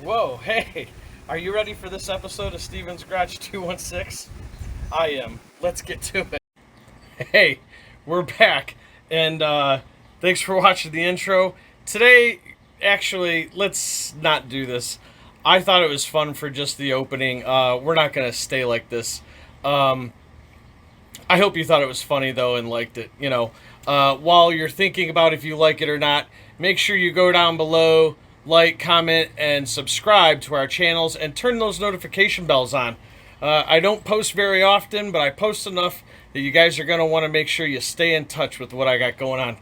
Whoa, hey, are you ready for this episode of Steven's Garage 216? I am. Let's get to it. Hey, we're back, and thanks for watching the intro. Today, actually, let's not do this. I thought it was fun for just the opening. We're not going to stay like this. I hope you thought it was funny, though, and liked it. While you're thinking about if you like it or not, make sure you go down below, like, comment, and subscribe to our channels, and turn those notification bells on. I don't post very often, but I post enough that you guys are going to want to make sure you stay in touch with what I got going on.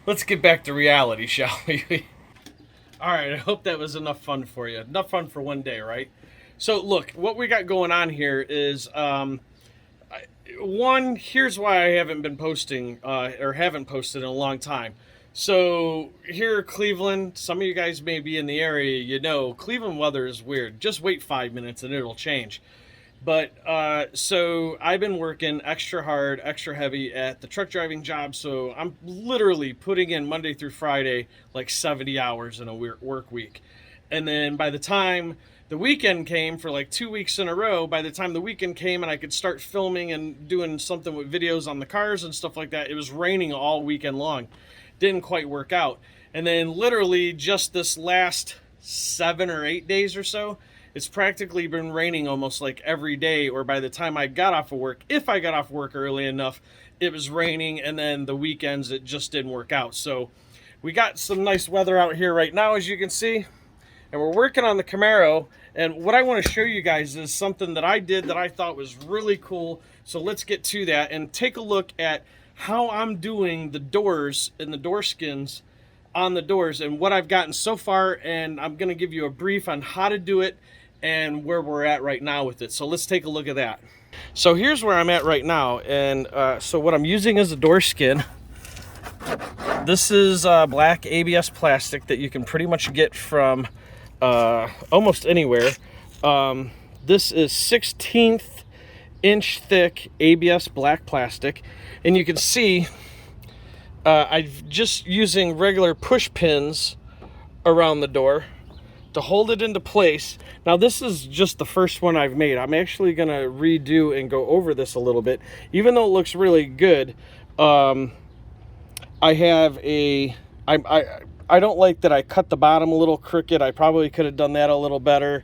Let's get back to reality, shall we? Alright, I hope that was enough fun for you. Enough fun for one day, right? So, look, what we got going on here is... one, here's why I haven't been posting, or haven't posted in a long time. So, here in Cleveland, some of you guys may be in the area, Cleveland weather is weird. Just wait 5 minutes and it'll change. But, so I've been working extra hard, extra heavy at the truck driving job, so I'm literally putting in Monday through Friday, like 70 hours in a work week. And then by the time the weekend came, for like 2 weeks in a row, by the time the weekend came and I could start filming and doing something with videos on the cars and stuff like that, it was raining all weekend long. Didn't quite work out. And then literally just this last 7 or 8 days or so, it's practically been raining almost like every day, or by the time I got off of work, if I got off work early enough, it was raining, and then the weekends it just didn't work out. So we got some nice weather out here right now, as you can see. And we're working on the Camaro, and what I want to show you guys is something that I did that I thought was really cool. So let's get to that and take a look at how I'm doing the doors and the door skins on the doors and what I've gotten so far, and I'm going to give you a brief on how to do it and where we're at right now with it. So let's take a look at that. So here's where I'm at right now, and so what I'm using is a door skin. This is black ABS plastic that you can pretty much get from almost anywhere. This is 16th inch thick ABS black plastic, and you can see I'm just using regular push pins around the door to hold it into place. Now this is just the first one I've made. I'm actually gonna redo and go over this a little bit, even though it looks really good. I have a I don't like that I cut the bottom a little crooked. I probably could have done that a little better.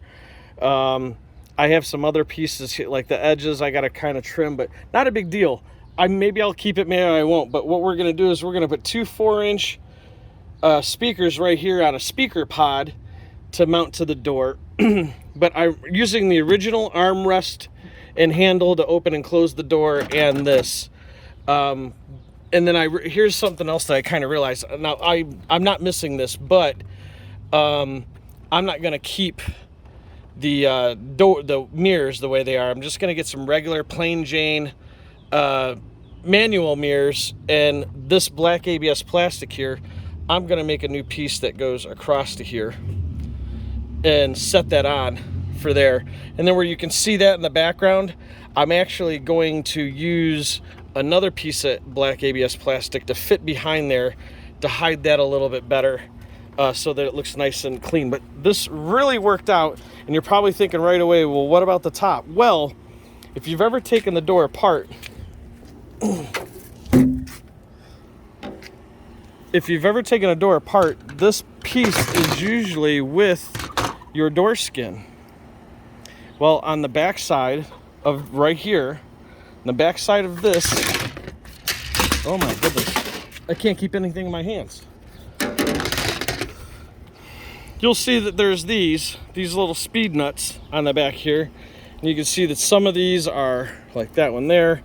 I have some other pieces here, like the edges I got to kind of trim, but not a big deal. Maybe I'll keep it, maybe I won't. But what we're going to do is we're going to put two 4-inch speakers right here on a speaker pod to mount to the door. But I'm using the original armrest and handle to open and close the door, and this. And then here's something else that I kind of realized. Now, I'm not missing this, but I'm not going to keep the mirrors the way they are. I'm just going to get some regular plain Jane manual mirrors, and this black ABS plastic here, I'm going to make a new piece that goes across to here and set that on for there. And then where you can see that in the background, I'm actually going to use another piece of black ABS plastic to fit behind there to hide that a little bit better, so that it looks nice and clean. But this really worked out, and you're probably thinking right away, well, what about the top? Well, if you've ever taken the door apart, this piece is usually with your door skin. Well, on the back side of right here, on the back side of this, oh my goodness, I can't keep anything in my hands. You'll see that there's these little speed nuts on the back here. And you can see that some of these are, like that one there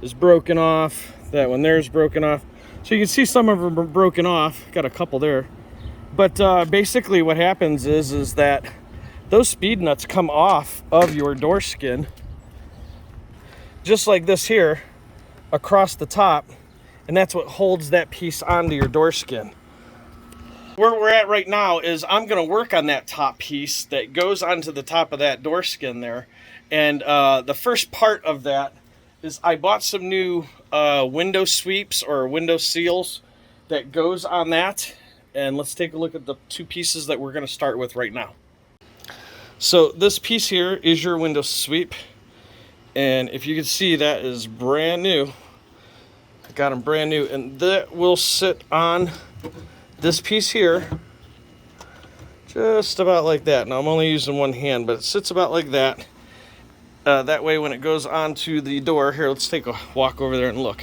is broken off. That one there is broken off. So you can see some of them are broken off. Got a couple there. But basically what happens is that those speed nuts come off of your door skin, just like this here, across the top, and that's what holds that piece onto your door skin. Where we're at right now is I'm going to work on that top piece that goes onto the top of that door skin there, and the first part of that is I bought some new window sweeps or window seals that goes on that, and let's take a look at the two pieces that we're going to start with right now. So this piece here is your window sweep, and if you can see, that is brand new. I got them brand new, and that will sit on this piece here, just about like that. Now I'm only using one hand, but it sits about like that. That way when it goes onto the door, here, let's take a walk over there and look.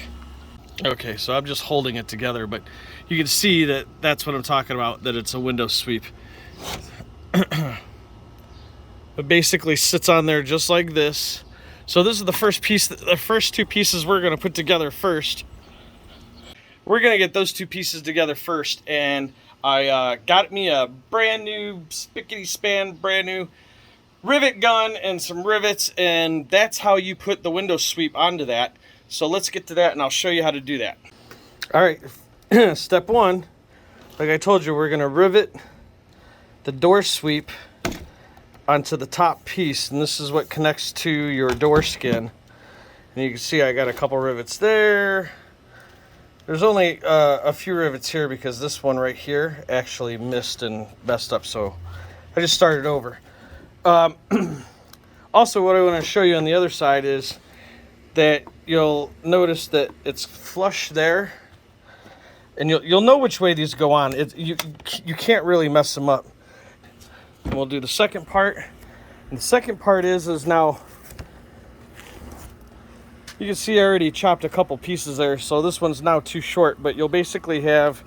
Okay, so I'm just holding it together, but you can see that that's what I'm talking about, that it's a window sweep. It basically sits on there just like this. So this is the first piece, the first two pieces we're gonna put together first. We're gonna get those two pieces together first, and I got me a brand new spickety span, brand new rivet gun and some rivets, and that's how you put the window sweep onto that. So let's get to that, and I'll show you how to do that. All right, step one, like I told you, we're gonna rivet the door sweep onto the top piece, and this is what connects to your door skin. And you can see I got a couple rivets there. There's only a few rivets here because this one right here actually missed and messed up, so I just started over. Also, what I want to show you on the other side is that you'll notice that it's flush there, and you'll know which way these go on. You can't really mess them up. And we'll do the second part. And the second part is now, you can see I already chopped a couple pieces there, so this one's now too short, but you'll basically have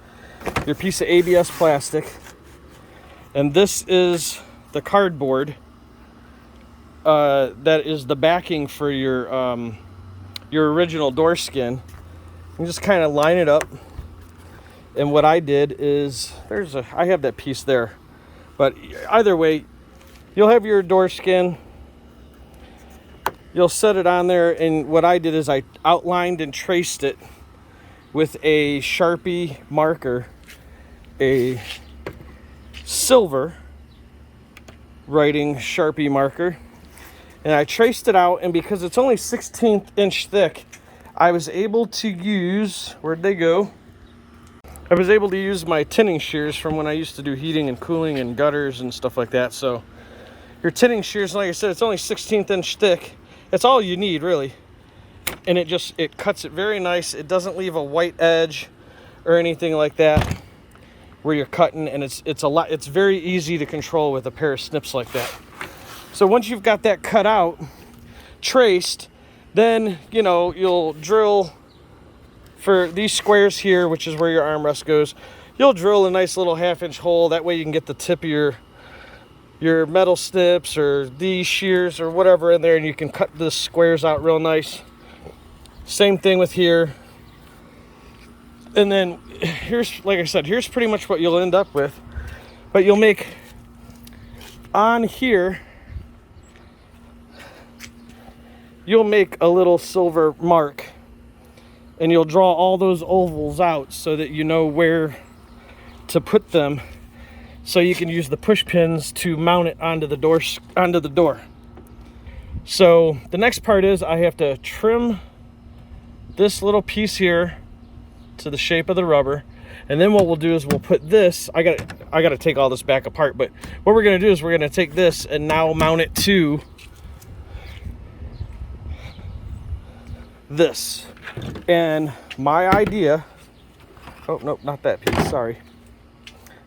your piece of ABS plastic, and this is the cardboard that is the backing for your original door skin. And just kind of line it up. And what I did is, I have that piece there, but either way, you'll have your door skin. You'll set it on there, and what I did is I outlined and traced it with a Sharpie marker, a silver writing Sharpie marker, and I traced it out. And because it's only 1/16 inch thick, I was able to use, where'd they go? I was able to use my tinning shears from when I used to do heating and cooling and gutters and stuff like that. So your tinning shears, like I said, it's only 1/16 inch thick. That's all you need, really. And it cuts it very nice. It doesn't leave a white edge or anything like that where you're cutting, and it's very easy to control with a pair of snips like that. So once you've got that cut out, traced, then you'll drill for these squares here, which is where your armrest goes. You'll drill a nice little 1/2 inch hole. That way you can get the tip of your metal snips or these shears or whatever in there, and you can cut the squares out real nice. Same thing with here. And then here's, like I said, here's pretty much what you'll end up with. But you'll make on here, you'll make a little silver mark, and you'll draw all those ovals out so that you know where to put them, so you can use the push pins to mount it onto the door. So the next part is I have to trim this little piece here to the shape of the rubber, and then what we'll do is we'll put this, I gotta take all this back apart, but what we're gonna do is we're gonna take this and now mount it to this. And my idea, oh nope, not that piece, sorry,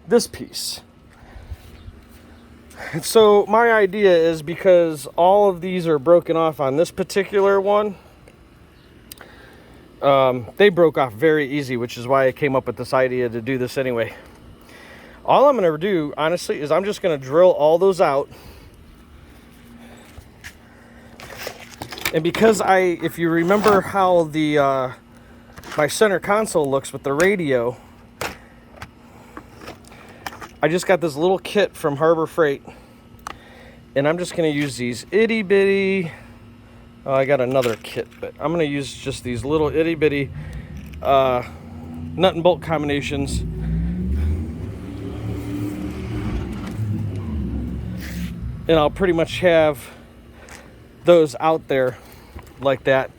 this piece. And so my idea is, because all of these are broken off on this particular one, they broke off very easy, which is why I came up with this idea to do this anyway. All I'm going to do, honestly, is I'm just going to drill all those out. And because if you remember how the my center console looks with the radio, I just got this little kit from Harbor Freight, and I'm just going to use these itty bitty, I got another kit, but I'm going to use just these little itty bitty nut and bolt combinations. And I'll pretty much have those out there like that.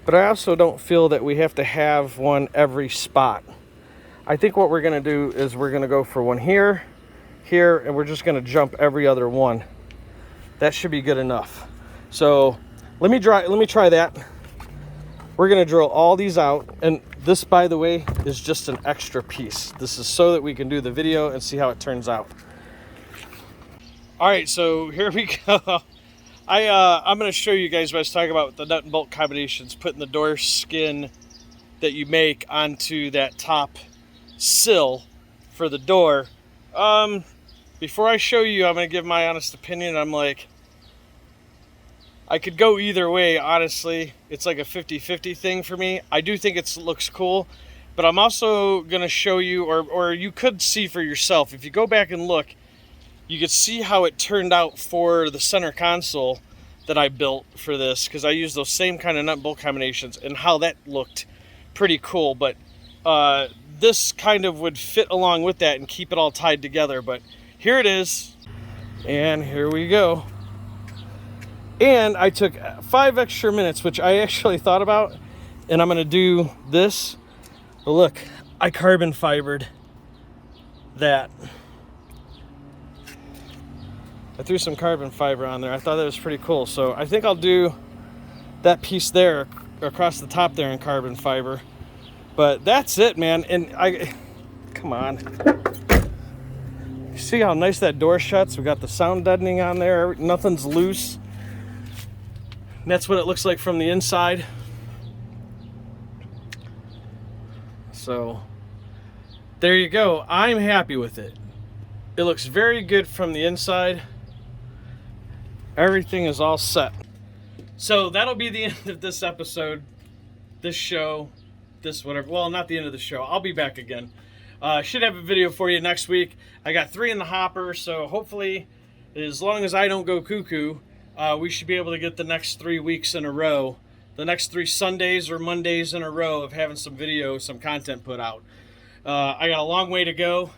But I also don't feel that we have to have one every spot. I think what we're going to do is we're going to go for one here, here, and we're just going to jump every other one. That should be good enough. So let me try that. We're gonna drill all these out, and this, by the way, is just an extra piece. This is so that we can do the video and see how it turns out. All right, so here we go. I'm gonna show you guys what I was talking about with the nut and bolt combinations, putting the door skin that you make onto that top sill for the door. Before I show you, I'm gonna give my honest opinion. I'm like, I could go either way, honestly. It's like a 50-50 thing for me. I do think it looks cool, but I'm also gonna show you, or you could see for yourself. If you go back and look, you could see how it turned out for the center console that I built for this, because I used those same kind of nut and bolt combinations, and how that looked pretty cool. But this kind of would fit along with that and keep it all tied together. But here it is, and here we go. And I took 5 extra minutes, which I actually thought about, and I'm gonna do this. But look, I carbon fibered that. I threw some carbon fiber on there. I thought that was pretty cool. So I think I'll do that piece there across the top there in carbon fiber. But that's it, man. And come on. You see how nice that door shuts? We got the sound deadening on there. Nothing's loose. And that's what it looks like from the inside. So there you go. I'm happy with it. It looks very good from the inside. Everything is all set. So that'll be the end of this episode, this show, this whatever. Well, not the end of the show. I'll be back again. Should have a video for you next week. I got 3 in the hopper, so hopefully, as long as I don't go cuckoo, we should be able to get the next 3 weeks in a row, the next 3 Sundays or Mondays in a row of having some video, some content put out. I got a long way to go,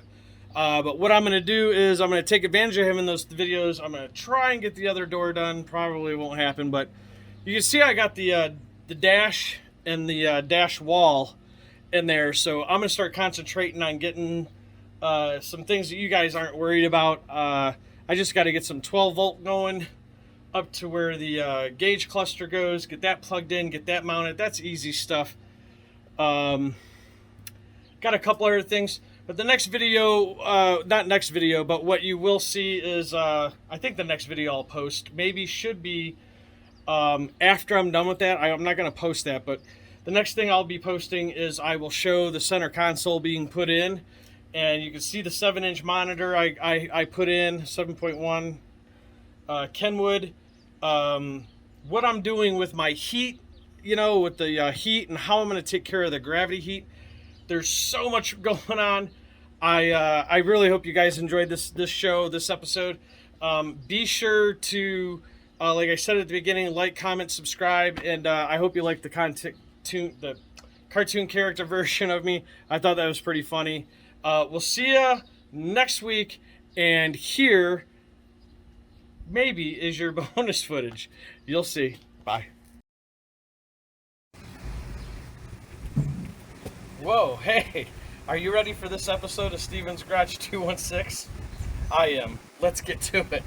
but what I'm going to do is I'm going to take advantage of him in those videos. I'm going to try and get the other door done. Probably won't happen, but you can see I got the dash and the dash wall in there, so I'm going to start concentrating on getting some things that you guys aren't worried about. I just got to get some 12-volt going up to where the gauge cluster goes, get that plugged in, get that mounted. That's easy stuff. Got a couple other things, but the next video, not next video, but what you will see is, I think the next video I'll post maybe should be after I'm done with that. I'm not going to post that, but the next thing I'll be posting is I will show the center console being put in, and you can see the 7-inch monitor I put in, 7.1 Kenwood. What I'm doing with my heat, with the heat and how I'm going to take care of the gravity heat. There's so much going on. I really hope you guys enjoyed this show, this episode. Be sure to, like I said at the beginning, like, comment, subscribe, and I hope you like the cartoon character version of me. I thought that was pretty funny. We'll see ya next week, and here maybe is your bonus footage. You'll see. Bye. Whoa, hey, are you ready for this episode of Steven's Garage 216? I am. Let's get to it.